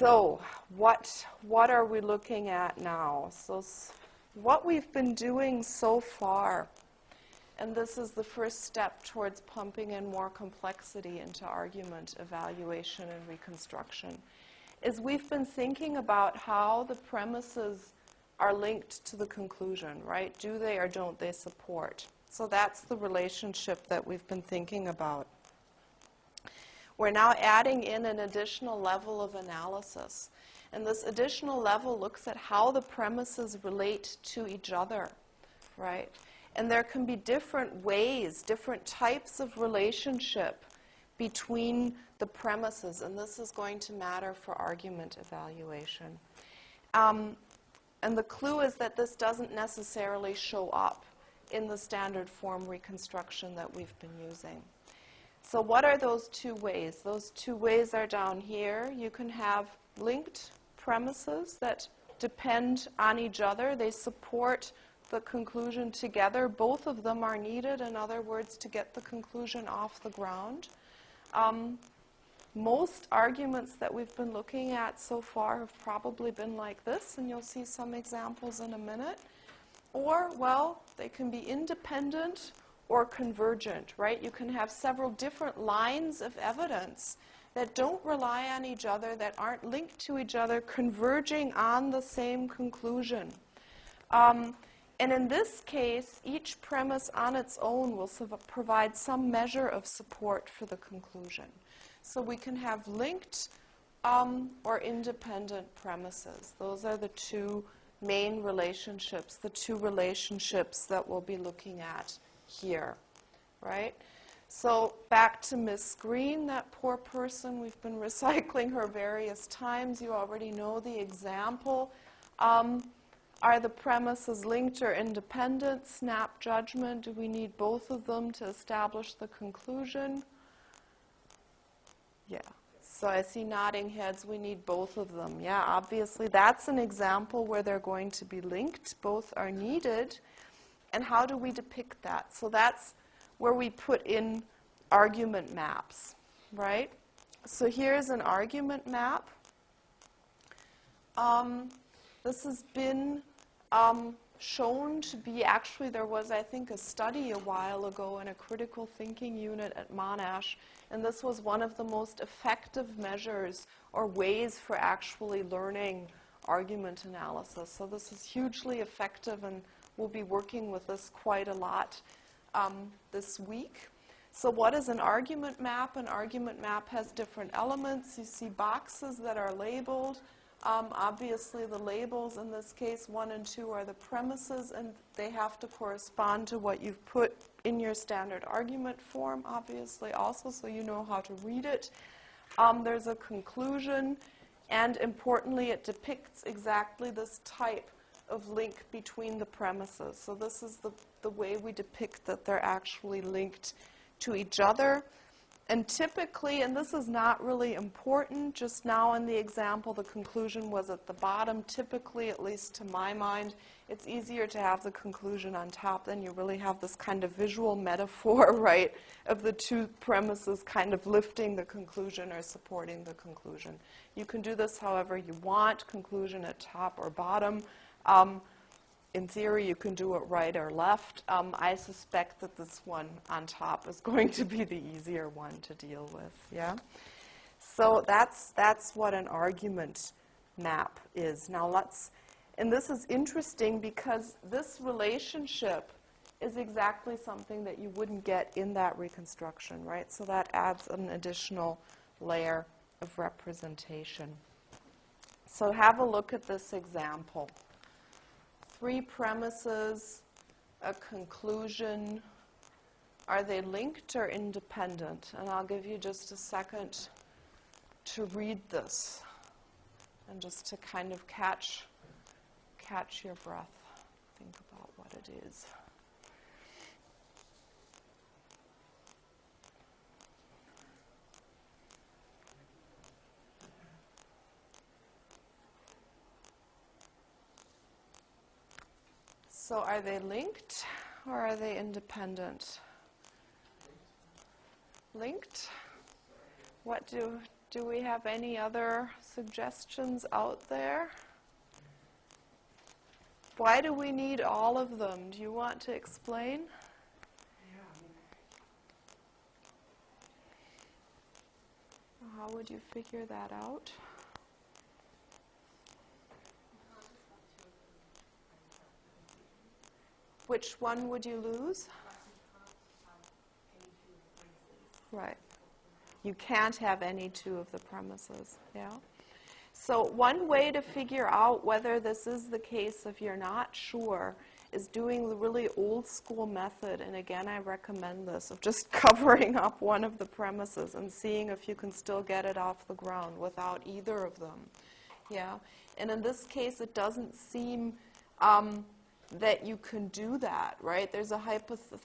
So what are we looking at now? So what we've been doing so far, and this is the first step towards pumping in more complexity into argument evaluation and reconstruction, is we've been thinking about how the premises are linked to the conclusion, right? Do they or don't they support? So that's the relationship that we've been thinking about. We're now adding in an additional level of analysis. And this additional level looks at how the premises relate to each other, right? And there can be different ways, different types of relationship between the premises, and this is going to matter for argument evaluation. And the clue is that this doesn't necessarily show up in the standard form reconstruction that we've been using. So what are those two ways? Those two ways are down here. You can have linked premises that depend on each other. They support the conclusion together. Both of them are needed, in other words, to get the conclusion off the ground. Most arguments that we've been looking at so far have probably been like this, and you'll see some examples in a minute. Or, well, they can be independent or convergent, right? You can have several different lines of evidence that don't rely on each other, that aren't linked to each other, converging on the same conclusion. And in this case, each premise on its own will provide some measure of support for the conclusion. So we can have linked or independent premises. Those are the two main relationships, the two relationships that we'll be looking at here, right? So back to Miss Green, that poor person. We've been recycling her various times. You already know the example. Are the premises linked or independent? Snap judgment. Do we need both of them to establish the conclusion? Yeah. So I see nodding heads. We need both of them. Yeah, obviously that's an example where they're going to be linked. Both are needed. And how do we depict that? So that's where we put in argument maps, right? So here's an argument map. This has been shown to be, actually there was, I think, a study a while ago in a critical thinking unit at Monash, and this was one of the most effective measures or ways for actually learning argument analysis. So this is hugely effective, and we'll be working with this quite a lot this week. So what is an argument map? An argument map has different elements. You see boxes that are labeled. Obviously, the labels in this case, 1 and 2, are the premises, and they have to correspond to what you've put in your standard argument form, obviously, also, so you know how to read it. There's a conclusion, and importantly, it depicts exactly this type of link between the premises. So this is the way we depict that they're actually linked to each other. And typically, and this is not really important, just now in the example, the conclusion was at the bottom. Typically, at least to my mind, it's easier to have the conclusion on top. Then you really have this kind of visual metaphor, right, of the two premises kind of lifting the conclusion or supporting the conclusion. You can do this however you want, conclusion at top or bottom. In theory, you can do it right or left. I suspect that this one on top is going to be the easier one to deal with, yeah? So that's what an argument map is. Now and this is interesting because this relationship is exactly something that you wouldn't get in that reconstruction, right? So that adds an additional layer of representation. So have a look at this example. 3 premises, a conclusion. Are they linked or independent? And I'll give you just a second to read this and just to kind of catch your breath. Think about what it is. So are they linked or are they independent? Linked? What do Do we have any other suggestions out there? Why do we need all of them? Do you want to explain? How would you figure that out? Which one would you lose? Right. You can't have any two of the premises, yeah? So one way to figure out whether this is the case if you're not sure is doing the really old school method, and again I recommend this, of just covering up one of the premises and seeing if you can still get it off the ground without either of them. Yeah, and in this case it doesn't seem that you can do that, right? There's a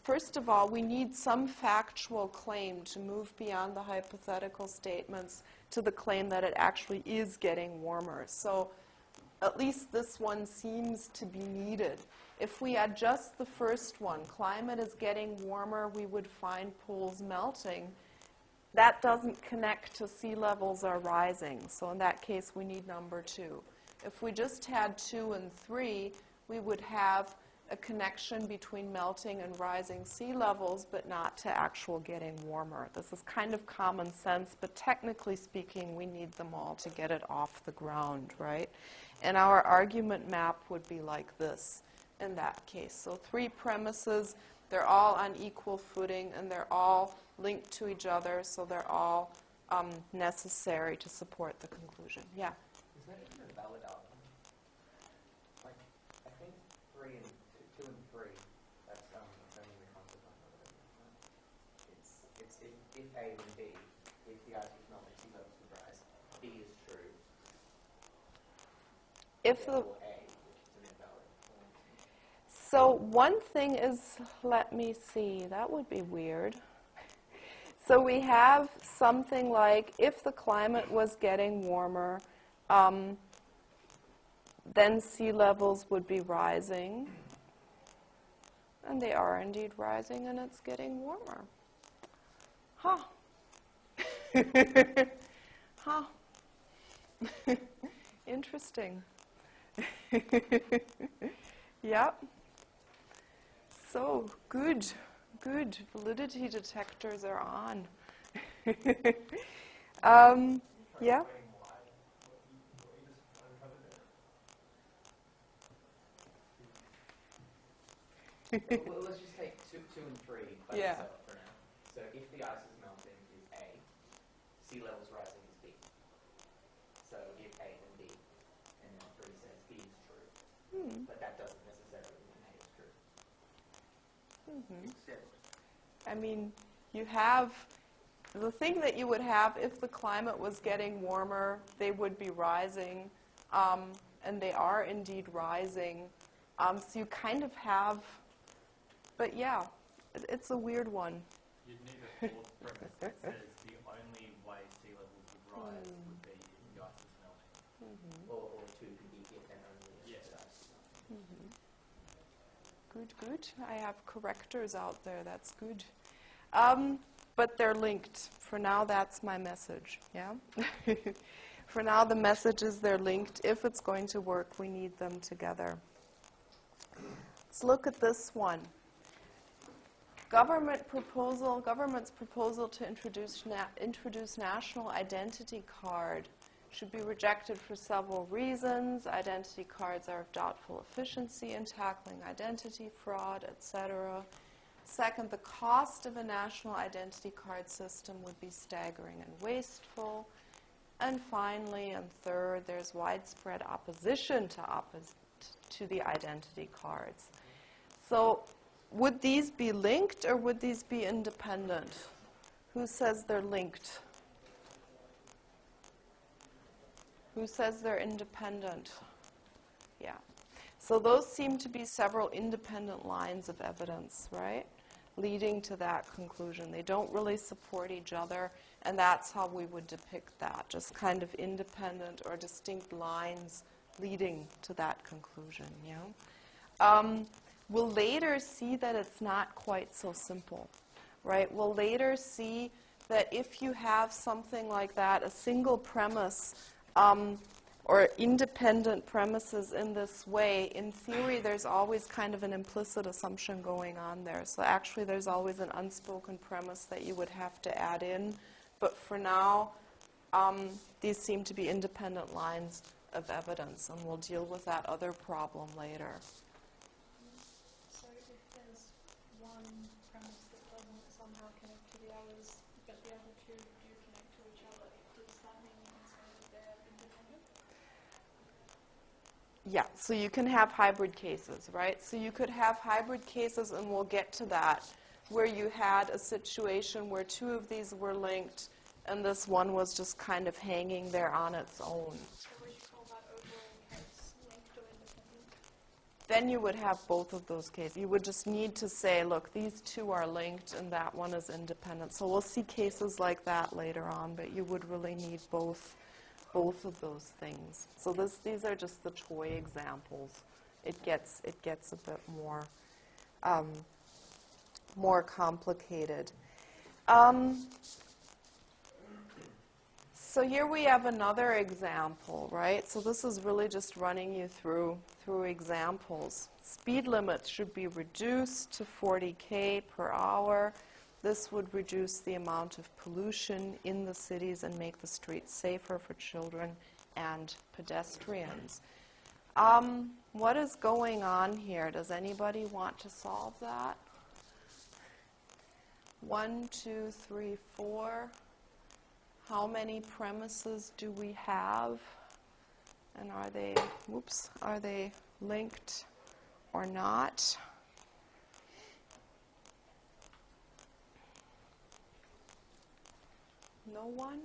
first of all, we need some factual claim to move beyond the hypothetical statements to the claim that it actually is getting warmer. So at least this one seems to be needed. If we had just the first one, climate is getting warmer, we would find poles melting. That doesn't connect to sea levels are rising. So in that case, we need number 2. If we just had 2 and 3, we would have a connection between melting and rising sea levels, but not to actual getting warmer. This is kind of common sense, but technically speaking, we need them all to get it off the ground, right? And our argument map would be like this in that case. So 3 premises, they're all on equal footing, and they're all linked to each other, so they're all necessary to support the conclusion. Yeah? Is that even a valid outcome? Like, I think 2 and 3, that's only the concept on it's if A then B, if the ice was melting, sea levels would rise. B is true. If the A, which is an invalid. So one thing is, let me see, that would be weird. So we have something like, if the climate was getting warmer, then sea levels would be rising. And they are indeed rising, and it's getting warmer. Huh. Huh. Interesting. Yep. So, good. Good. Validity detectors are on. Yeah? Well, let's just take 2 and 3 by themselves for now. So if the ice is melting is A, sea levels rising is B. So if A then B, and then 3 says B is true. But that doesn't necessarily mean A is true. Except, I mean, you have the thing that you would have if the climate was getting warmer, they would be rising, and they are indeed rising. So you kind of have, but yeah, it's a weird one. You'd need a fourth premise that says the only way sea levels would rise would be if the ice is melting. or 2 can be if and only if the ice is melting. Good, good. I have correctors out there. That's good. But they're linked. For now, that's my message. Yeah? For now, the message is they're linked. If it's going to work, we need them together. Let's look at this one. Government's proposal to introduce national identity card should be rejected for several reasons. Identity cards are of doubtful efficiency in tackling identity fraud, etc. Second, the cost of a national identity card system would be staggering and wasteful. And finally, and third, there's widespread opposition to the identity cards. So would these be linked or would these be independent? Who says they're linked? Who says they're independent? Yeah. So those seem to be several independent lines of evidence, right, leading to that conclusion. They don't really support each other, and that's how we would depict that, just kind of independent or distinct lines leading to that conclusion. Yeah? We'll later see that it's not quite so simple, right? We'll later see that if you have something like that, a single premise, or independent premises in this way, in theory there's always kind of an implicit assumption going on there. So actually there's always an unspoken premise that you would have to add in. But for now, these seem to be independent lines of evidence, and we'll deal with that other problem later. So if there's one premise that doesn't somehow connect to the others, but the other two do connect to each other, does that mean you can say that they're independent? Yeah, so you can have hybrid cases, right? So you could have hybrid cases, and we'll get to that, where you had a situation where two of these were linked, and this one was just kind of hanging there on its own. So would you call that overall case linked or independent? Then you would have both of those cases. You would just need to say, look, these two are linked, and that one is independent. So we'll see cases like that later on, but you would really need both of those things. So these are just the toy examples. It gets a bit more complicated. So here we have another example, right? So this is really just running you through examples. Speed limits should be reduced to 40 km per hour. This would reduce the amount of pollution in the cities and make the streets safer for children and pedestrians. What is going on here? Does anybody want to solve that? 1, 2, 3, 4. How many premises do we have? And are they linked or not? No one?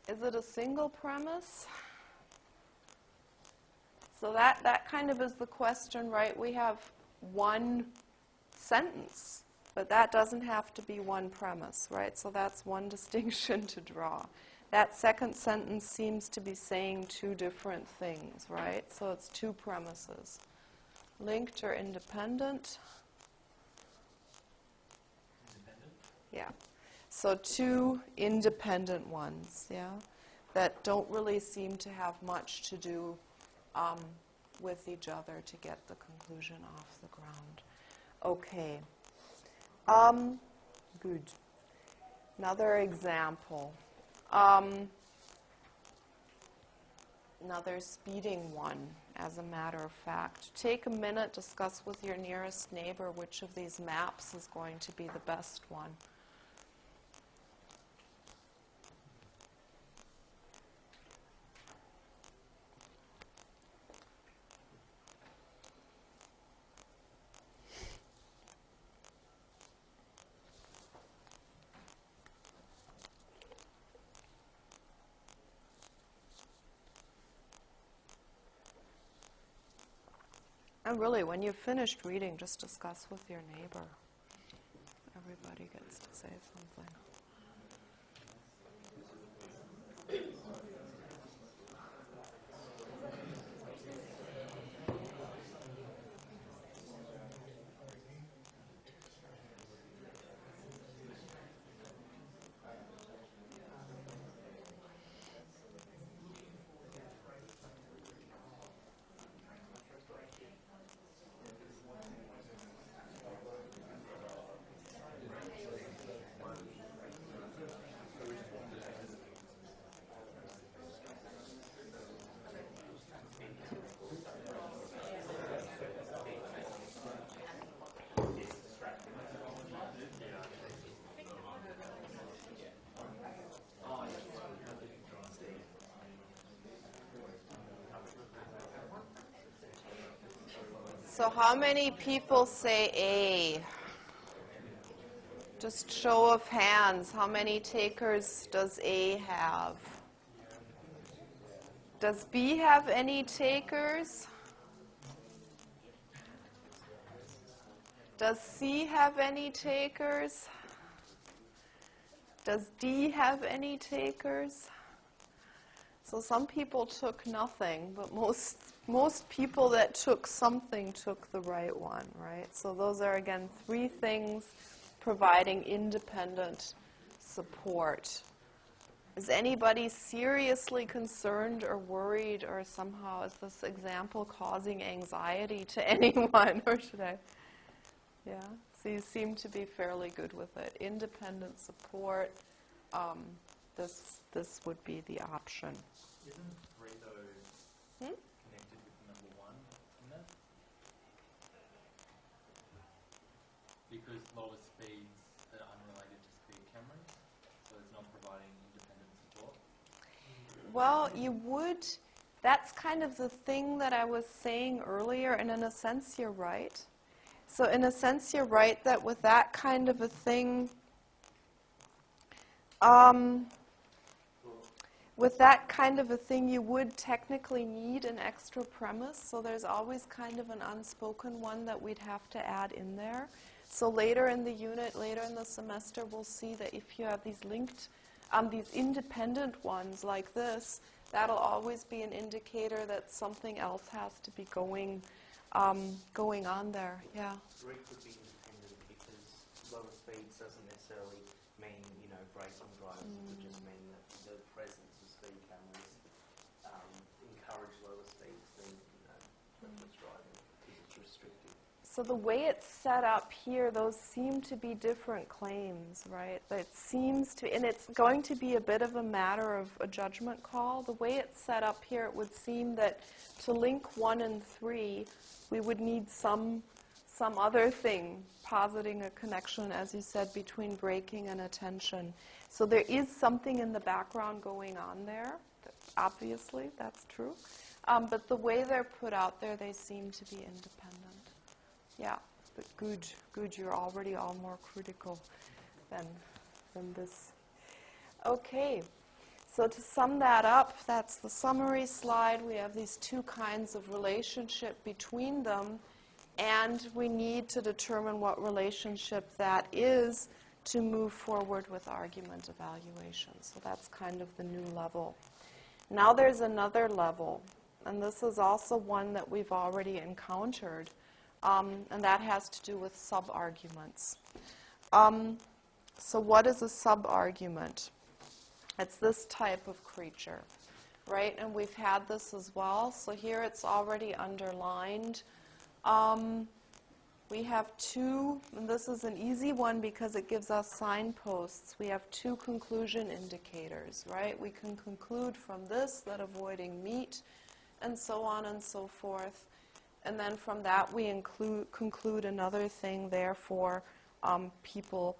Is it a single premise? So that kind of is the question, right? We have one sentence, but that doesn't have to be one premise, right? So that's one distinction to draw. That second sentence seems to be saying two different things, right? So it's two premises. Linked or independent? Yeah. So two independent ones, yeah, that don't really seem to have much to do with each other to get the conclusion off the ground. Okay. Good. Another example. Another speeding one, as a matter of fact. Take a minute, discuss with your nearest neighbor which of these maps is going to be the best one. And really, when you've finished reading, just discuss with your neighbor. Everybody gets to say something. So how many people say A? Just show of hands. How many takers does A have? Does B have any takers? Does C have any takers? Does D have any takers? So some people took nothing, but most people that took something took the right one, right? So those are, again, three things providing independent support. Is anybody seriously concerned or worried, or somehow is this example causing anxiety to anyone? Or should I? Yeah? So you seem to be fairly good with it. Independent support, this would be the option. Isn't 3 though connected with number 1 in that? Because lower speeds are unrelated to speed cameras, so it's not providing independent support. Well, you would, that's kind of the thing that I was saying earlier, and in a sense you're right. So in a sense you're right that with that kind of a thing, you would technically need an extra premise. So there's always kind of an unspoken one that we'd have to add in there. So later in the unit, later in the semester, we'll see that if you have these linked, these independent ones like this, that'll always be an indicator that something else has to be going on there. Yeah. 3 could be independent because lower speeds doesn't necessarily mean, braking drivers. It could just mean that the presence of speed cameras encourage lower speeds than, reckless driving because it's restrictive. So the way it's set up here, those seem to be different claims, right? It seems to, and it's going to be a bit of a matter of a judgment call. The way it's set up here, it would seem that to link 1 and 3, we would need some other thing positing a connection, as you said, between braking and attention. So there is something in the background going on there. Obviously, that's true. But the way they're put out there, they seem to be independent. Yeah, but good. You're already all more critical than this. Okay, so to sum that up, that's the summary slide. We have these 2 kinds of relationship between them, and we need to determine what relationship that is to move forward with argument evaluation. So that's kind of the new level. Now there's another level, and this is also one that we've already encountered. And that has to do with subarguments. So what is a subargument? It's this type of creature, right? And we've had this as well. So here it's already underlined. We have 2, and this is an easy one because it gives us signposts. We have 2 conclusion indicators, right? We can conclude from this that avoiding meat, and so on and so forth. And then from that, we conclude another thing. Therefore, people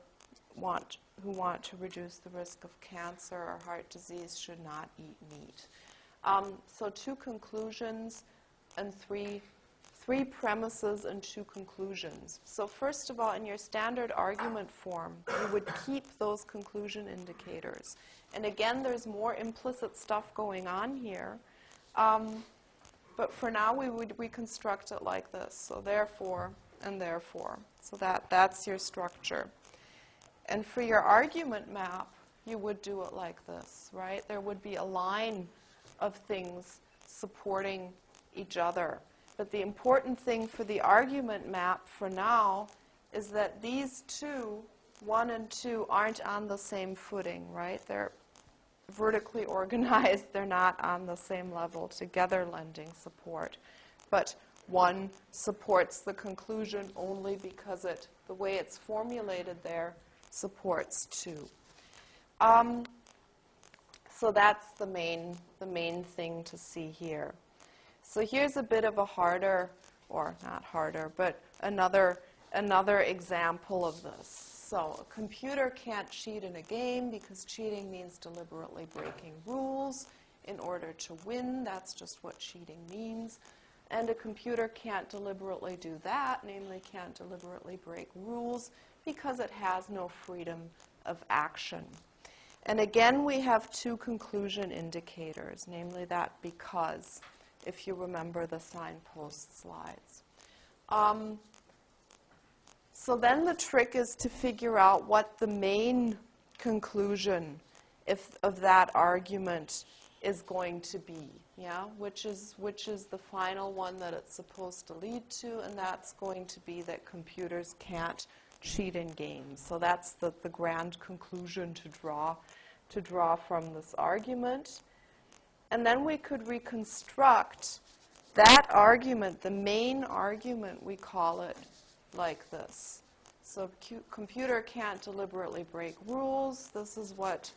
who want to reduce the risk of cancer or heart disease should not eat meat. So 2 conclusions and three premises and 2 conclusions. So first of all, in your standard argument form, you would keep those conclusion indicators. And again, there's more implicit stuff going on here. But for now, we would reconstruct it like this. So therefore and therefore. So that's your structure. And for your argument map, you would do it like this, right? There would be a line of things supporting each other. But the important thing for the argument map for now is that these 2, 1 and 2, aren't on the same footing, right? They're vertically organized. They're not on the same level, together lending support. But 1 supports the conclusion only because the way it's formulated there supports 2. So that's the main thing to see here. So here's a bit of a harder, or not harder, but another example of this. So a computer can't cheat in a game because cheating means deliberately breaking rules in order to win. That's just what cheating means. And a computer can't deliberately do that, namely can't deliberately break rules, because it has no freedom of action. And again, we have 2 conclusion indicators, namely that because, if you remember the signpost slides. So then the trick is to figure out what the main conclusion of that argument is going to be, yeah? Which is the final one that it's supposed to lead to, and that's going to be that computers can't cheat in games. So that's the grand conclusion to draw from this argument. And then we could reconstruct that argument, the main argument, we call it like this. So computer can't deliberately break rules. This is what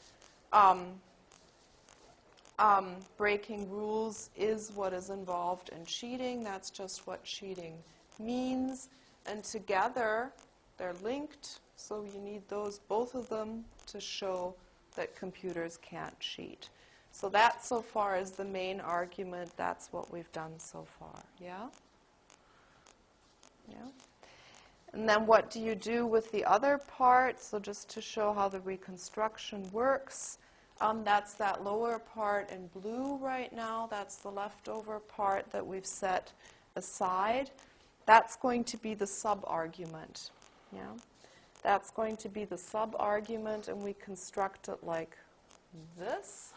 breaking rules is, what is involved in cheating. That's just what cheating means. And together, they're linked. So you need those, both of them, to show that computers can't cheat. So that, so far, is the main argument. That's what we've done so far. Yeah? Yeah? And then what do you do with the other part? So just to show how the reconstruction works, that's that lower part in blue right now. That's the leftover part that we've set aside. That's going to be the sub-argument. Yeah? That's going to be the sub-argument, and we construct it like this.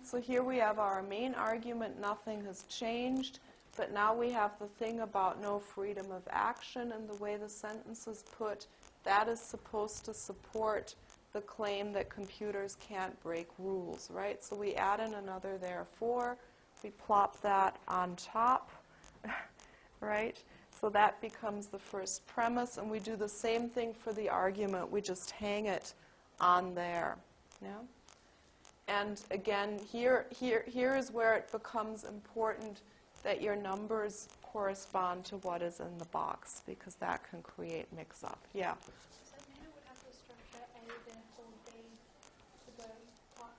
So here we have our main argument, nothing has changed, but now we have the thing about no freedom of action, and the way the sentence is put, that is supposed to support the claim that computers can't break rules, right? So we add in another therefore, we plop that on top, right? So that becomes the first premise, and we do the same thing for the argument, we just hang it on there, yeah? And again, here is where it becomes important that your numbers correspond to what is in the box, because that can create mix-up. Yeah? So then it would have to structure A, therefore B, to the part,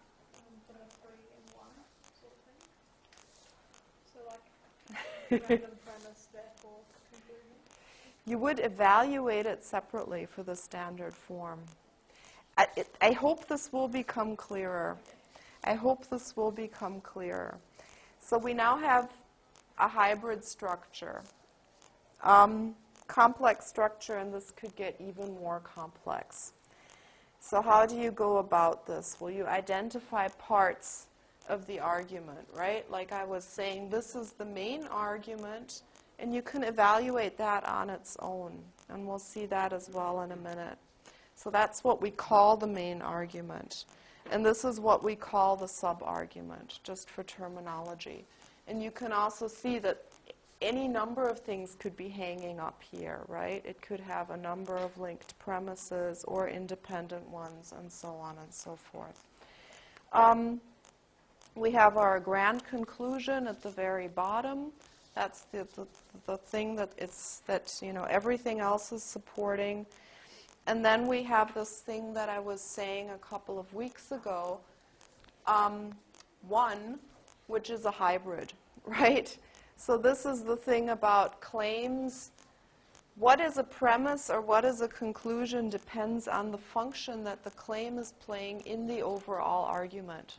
put a 3 in 1 sort of thing. So like random premise, therefore conclusion. You would evaluate it separately for the standard form. I hope this will become clearer. I hope this will become clearer. So we now have a hybrid structure. Complex structure, and this could get even more complex. So how do you go about this? Well, you identify parts of the argument, right? Like I was saying, this is the main argument, and you can evaluate that on its own. And we'll see that as well in a minute. So that's what we call the main argument. And this is what we call the sub-argument, just for terminology. And you can also see that any number of things could be hanging up here, right? It could have a number of linked premises or independent ones, and so on and so forth. We have our grand conclusion at the very bottom. That's the thing that everything else is supporting. And then we have this thing that I was saying a couple of weeks ago, one, which is a hybrid, right? So this is the thing about claims. What is a premise or what is a conclusion depends on the function that the claim is playing in the overall argument.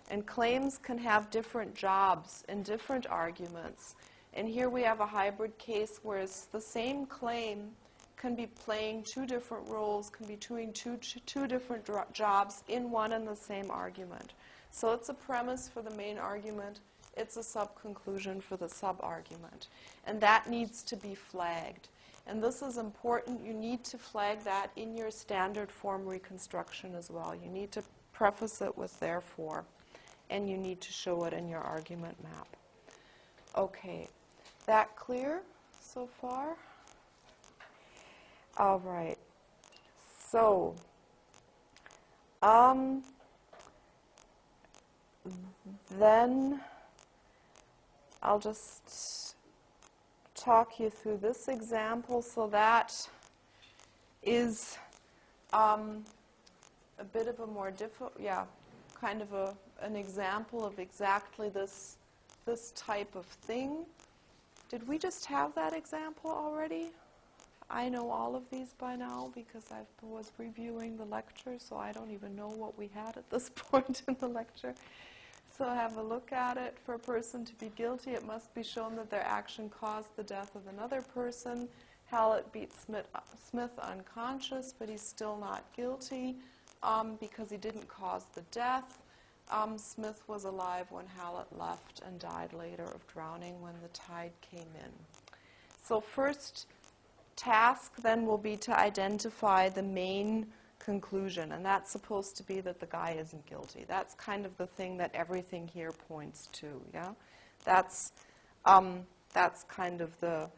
And claims can have different jobs in different arguments. And here we have a hybrid case where it's the same claim can be playing two different roles, can be doing two different jobs in one and the same argument. So it's a premise for the main argument. It's a sub-conclusion for the sub-argument. And that needs to be flagged. And this is important. You need to flag that in your standard form reconstruction as well. You need to preface it with therefore. And you need to show it in your argument map. Okay. That clear so far? All right. So, then I'll just talk you through this example. So that is a bit of a more difficult, kind of an example of exactly this type of thing. Did we just have that example already? I know all of these by now because I was reviewing the lecture, so I don't even know what we had at this point in the lecture. So have a look at it. For a person to be guilty, it must be shown that their action caused the death of another person. Hallett beats Smith unconscious, but he's still not guilty because he didn't cause the death. Smith was alive when Hallett left and died later of drowning when the tide came in. So first, task then will be to identify the main conclusion, and that's supposed to be that the guy isn't guilty. That's kind of the thing that everything here points to, yeah? That's kind of the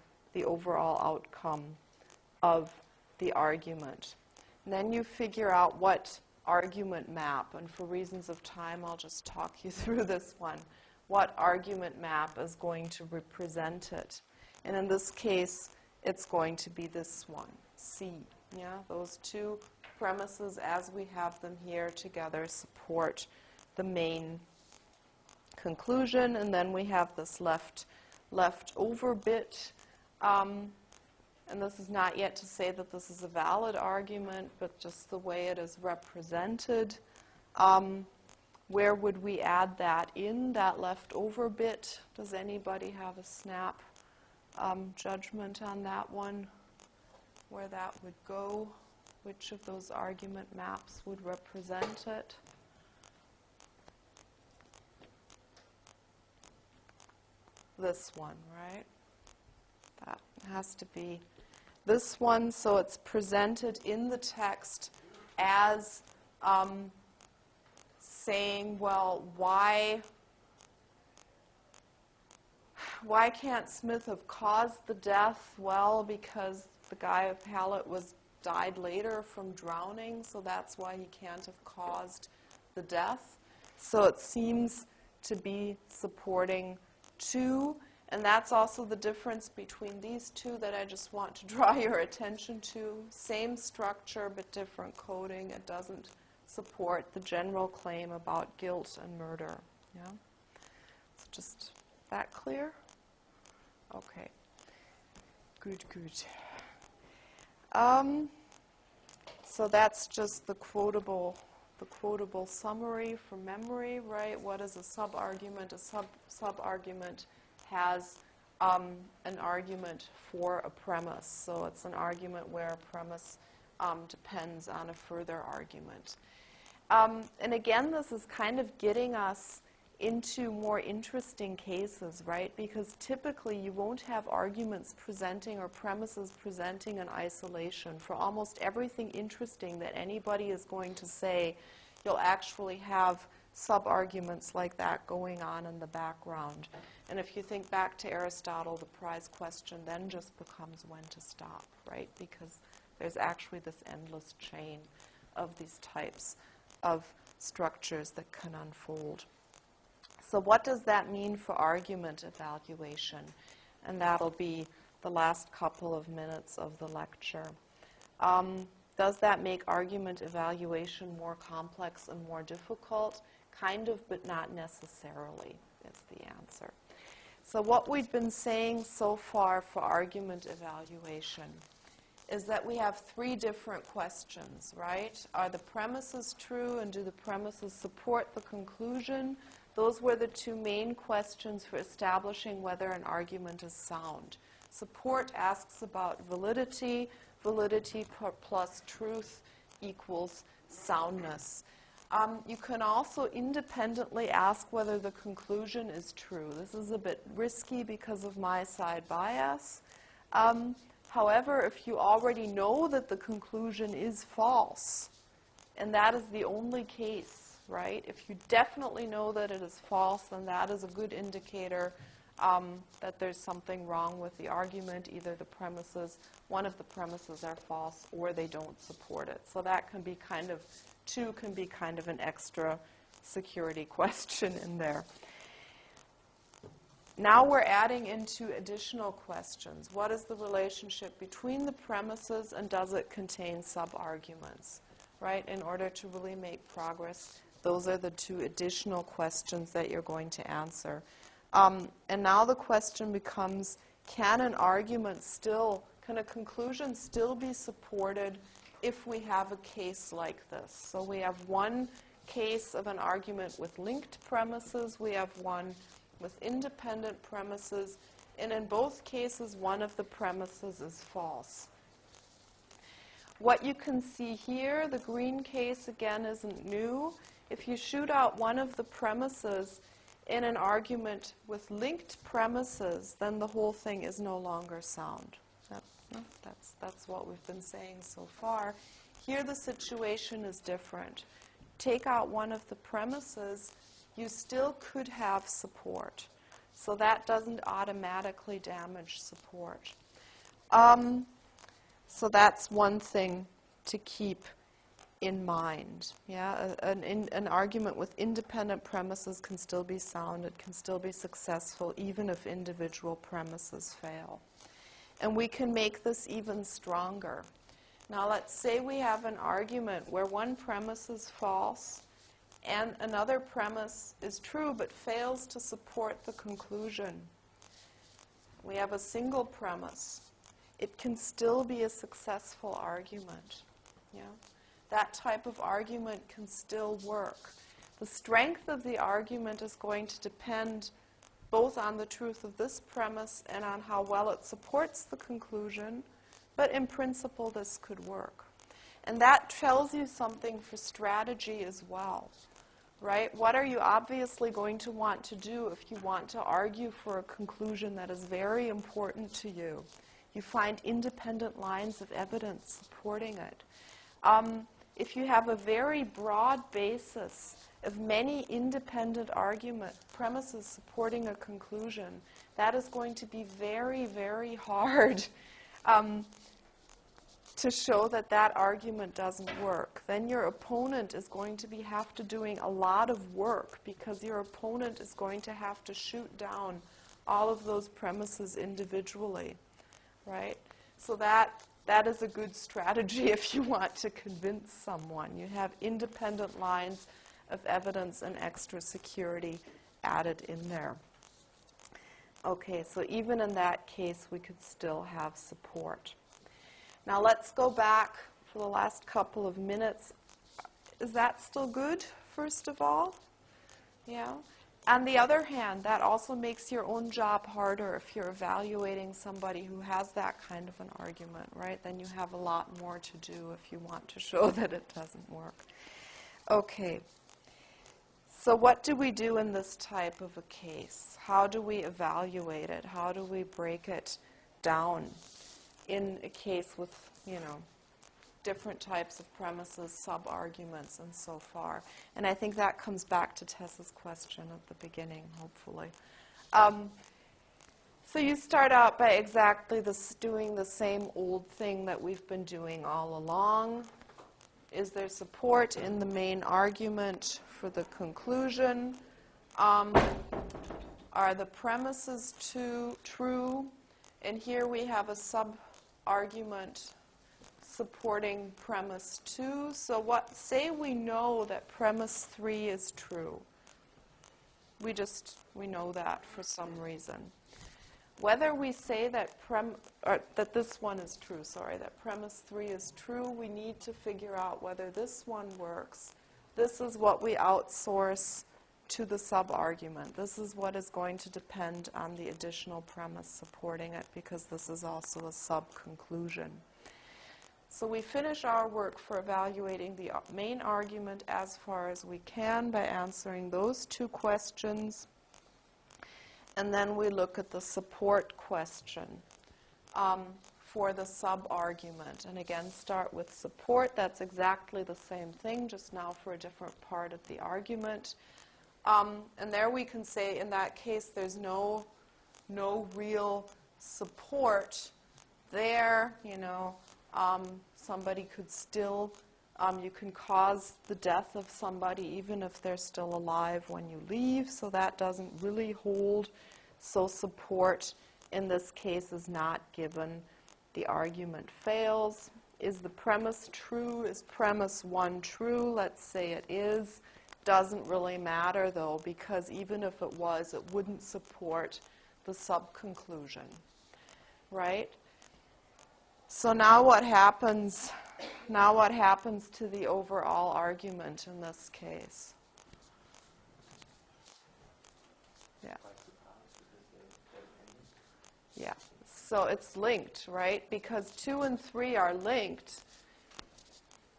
overall outcome of the argument. And then you figure out what argument map, and for reasons of time, I'll just talk you through this one. What argument map is going to represent it? And in this case, it's going to be this one, C. Yeah, those two premises as we have them here together support the main conclusion, and then we have this left over bit. And this is not yet to say that this is a valid argument, but just the way it is represented. Where would we add that in, that leftover bit? Does anybody have a snap judgment on that one? Where that would go? Which of those argument maps would represent it? This one, right? That has to be this one, so it's presented in the text as saying, well, why can't Smith have caused the death? Well, because the guy of Hallett died later from drowning, so that's why he can't have caused the death. So it seems to be supporting two. And that's also the difference between these two that I just want to draw your attention to. Same structure, but different coding. It doesn't support the general claim about guilt and murder. Yeah? So just that clear? Okay. Good. So that's just the quotable summary from memory, right? What is a subargument? A subargument has an argument for a premise. So it's an argument where a premise depends on a further argument. And again, this is kind of getting us into more interesting cases, right? Because typically you won't have arguments presenting or premises presenting in isolation. For almost everything interesting that anybody is going to say, you'll actually have sub-arguments like that going on in the background. And if you think back to Aristotle, the prize question then just becomes when to stop, right? Because there's actually this endless chain of these types of structures that can unfold. So what does that mean for argument evaluation? And that'll be the last couple of minutes of the lecture. Does that make argument evaluation more complex and more difficult? Kind of, but not necessarily, is the answer. So what we've been saying so far for argument evaluation is that we have three different questions, right? Are the premises true, and do the premises support the conclusion? Those were the two main questions for establishing whether an argument is sound. Support asks about validity. Validity plus truth equals soundness. You can also independently ask whether the conclusion is true. This is a bit risky because of my side bias. However, if you already know that the conclusion is false, and that is the only case, right? If you definitely know that it is false, then that is a good indicator that there's something wrong with the argument. Either the premises, one of the premises are false, or they don't support it. So that can be kind of, two can be kind of an extra security question in there. Now we're adding into additional questions. What is the relationship between the premises, and does it contain sub-arguments, right? In order to really make progress, those are the two additional questions that you're going to answer. And now the question becomes, can an argument still, can a conclusion still be supported if we have a case like this? So we have one case of an argument with linked premises. We have one with independent premises. And in both cases, one of the premises is false. What you can see here, the green case, again, isn't new. If you shoot out one of the premises in an argument with linked premises, then the whole thing is no longer sound. That's what we've been saying so far. Here the situation is different. Take out one of the premises, you still could have support. So that doesn't automatically damage support. So that's one thing to keep in mind. Yeah, an argument with independent premises can still be sound. It can still be successful, even if individual premises fail. And we can make this even stronger. Now, let's say we have an argument where one premise is false and another premise is true but fails to support the conclusion. We have a single premise. It can still be a successful argument. Yeah? That type of argument can still work. The strength of the argument is going to depend both on the truth of this premise and on how well it supports the conclusion, but in principle this could work. And that tells you something for strategy as well, right? What are you obviously going to want to do if you want to argue for a conclusion that is very important to you? You find independent lines of evidence supporting it. If you have a very broad basis of many independent premises supporting a conclusion, that is going to be very, very hard to show that that argument doesn't work. Then your opponent is going to have to doing a lot of work because your opponent is going to have to shoot down all of those premises individually, right? So that is a good strategy if you want to convince someone. You have independent lines of evidence and extra security added in there. Okay, so even in that case, we could still have support. Now let's go back for the last couple of minutes. Is that still good, first of all? Yeah. On the other hand, that also makes your own job harder if you're evaluating somebody who has that kind of an argument, right? Then you have a lot more to do if you want to show that it doesn't work. Okay. So what do we do in this type of a case? How do we evaluate it? How do we break it down in a case with, different types of premises, sub-arguments, and so far? And I think that comes back to Tessa's question at the beginning, hopefully. So you start out by exactly doing the same old thing that we've been doing all along. Is there support in the main argument for the conclusion? Are the premises true? And here we have a sub-argument supporting premise 2. So say we know that premise 3 is true. We know that for some reason. Whether we say that this one is true, that premise 3 is true, we need to figure out whether this one works. This is what we outsource to the sub-argument. This is what is going to depend on the additional premise supporting it, because this is also a sub-conclusion. So we finish our work for evaluating the main argument as far as we can by answering those two questions. And then we look at the support question for the sub-argument. And again, start with support. That's exactly the same thing, just now for a different part of the argument. And there we can say, in that case, there's no real support there. Somebody could still, you can cause the death of somebody even if they're still alive when you leave, so that doesn't really hold. So support in this case is not given. The argument fails. Is the premise true? Is premise 1 true? Let's say it is. Doesn't really matter though, because even if it was, it wouldn't support the sub-conclusion, right? So now what happens? Now what happens to the overall argument in this case? Yeah. Yeah. So it's linked, right? Because 2 and 3 are linked.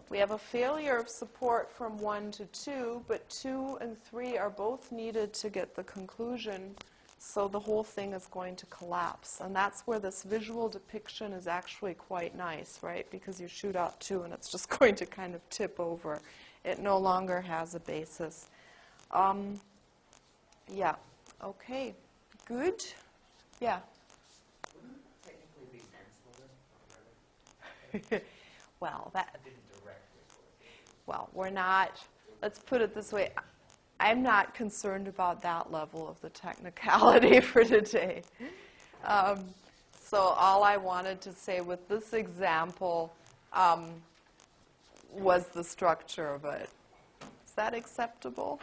We have a failure of support from 1 to 2, but 2 and 3 are both needed to get the conclusion. So the whole thing is going to collapse. And that's where this visual depiction is actually quite nice, right? Because you shoot out 2 and it's just going to kind of tip over. It no longer has a basis. Yeah. Okay. Good. Yeah. Wouldn't technically be manslaughter? Well, that. I didn't directly. Well, we're not. Let's put it this way. I'm not concerned about that level of the technicality for today. So all I wanted to say with this example was the structure of it. Is that acceptable?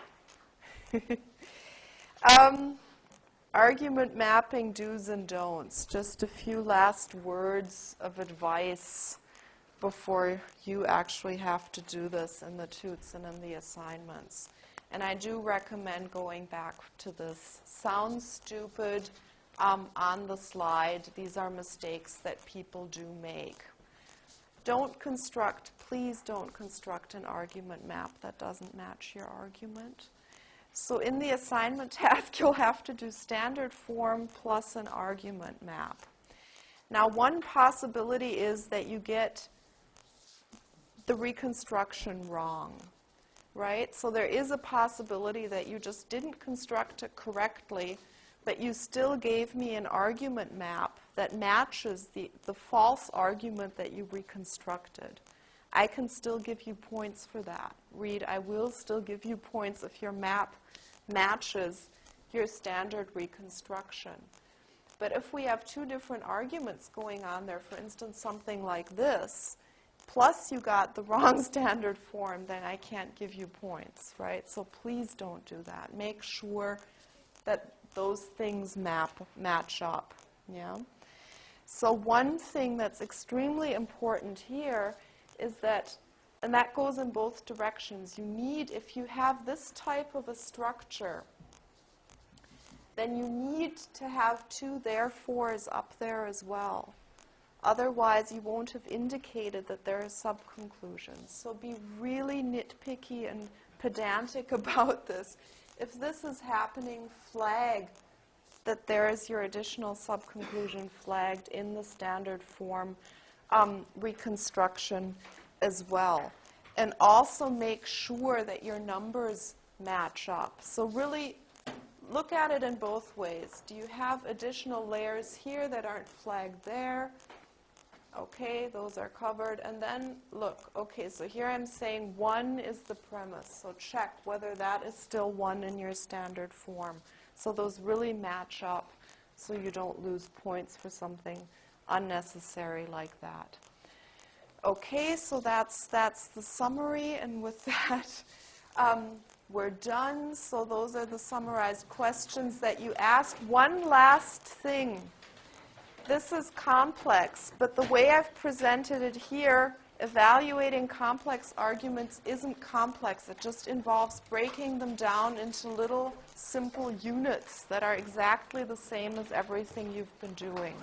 Argument mapping do's and don'ts. Just a few last words of advice before you actually have to do this in the toots and in the assignments. And I do recommend going back to this. Sounds stupid on the slide. These are mistakes that people do make. Please don't construct an argument map that doesn't match your argument. So in the assignment task, you'll have to do standard form plus an argument map. Now, one possibility is that you get the reconstruction wrong, right? So there is a possibility that you just didn't construct it correctly, but you still gave me an argument map that matches the false argument that you reconstructed. I can still give you points for that. Read, I will still give you points if your map matches your standard reconstruction. But if we have 2 different arguments going on there, for instance, something like this, plus you got the wrong standard form, then I can't give you points, right? So please don't do that. Make sure that those things match up, yeah? So one thing that's extremely important here is that, and that goes in both directions, you need, if you have this type of a structure, then you need to have 2 therefores up there as well. Otherwise, you won't have indicated that there are subconclusions. So be really nitpicky and pedantic about this. If this is happening, flag that there is your additional subconclusion flagged in the standard form reconstruction as well. And also make sure that your numbers match up. So really look at it in both ways. Do you have additional layers here that aren't flagged there? Okay, those are covered. And then look, okay, so here I'm saying 1 is the premise. So check whether that is still 1 in your standard form. So those really match up so you don't lose points for something unnecessary like that. Okay, so that's the summary, and with that, we're done. So those are the summarized questions that you asked. One last thing. This is complex, but the way I've presented it here, evaluating complex arguments isn't complex. It just involves breaking them down into little simple units that are exactly the same as everything you've been doing.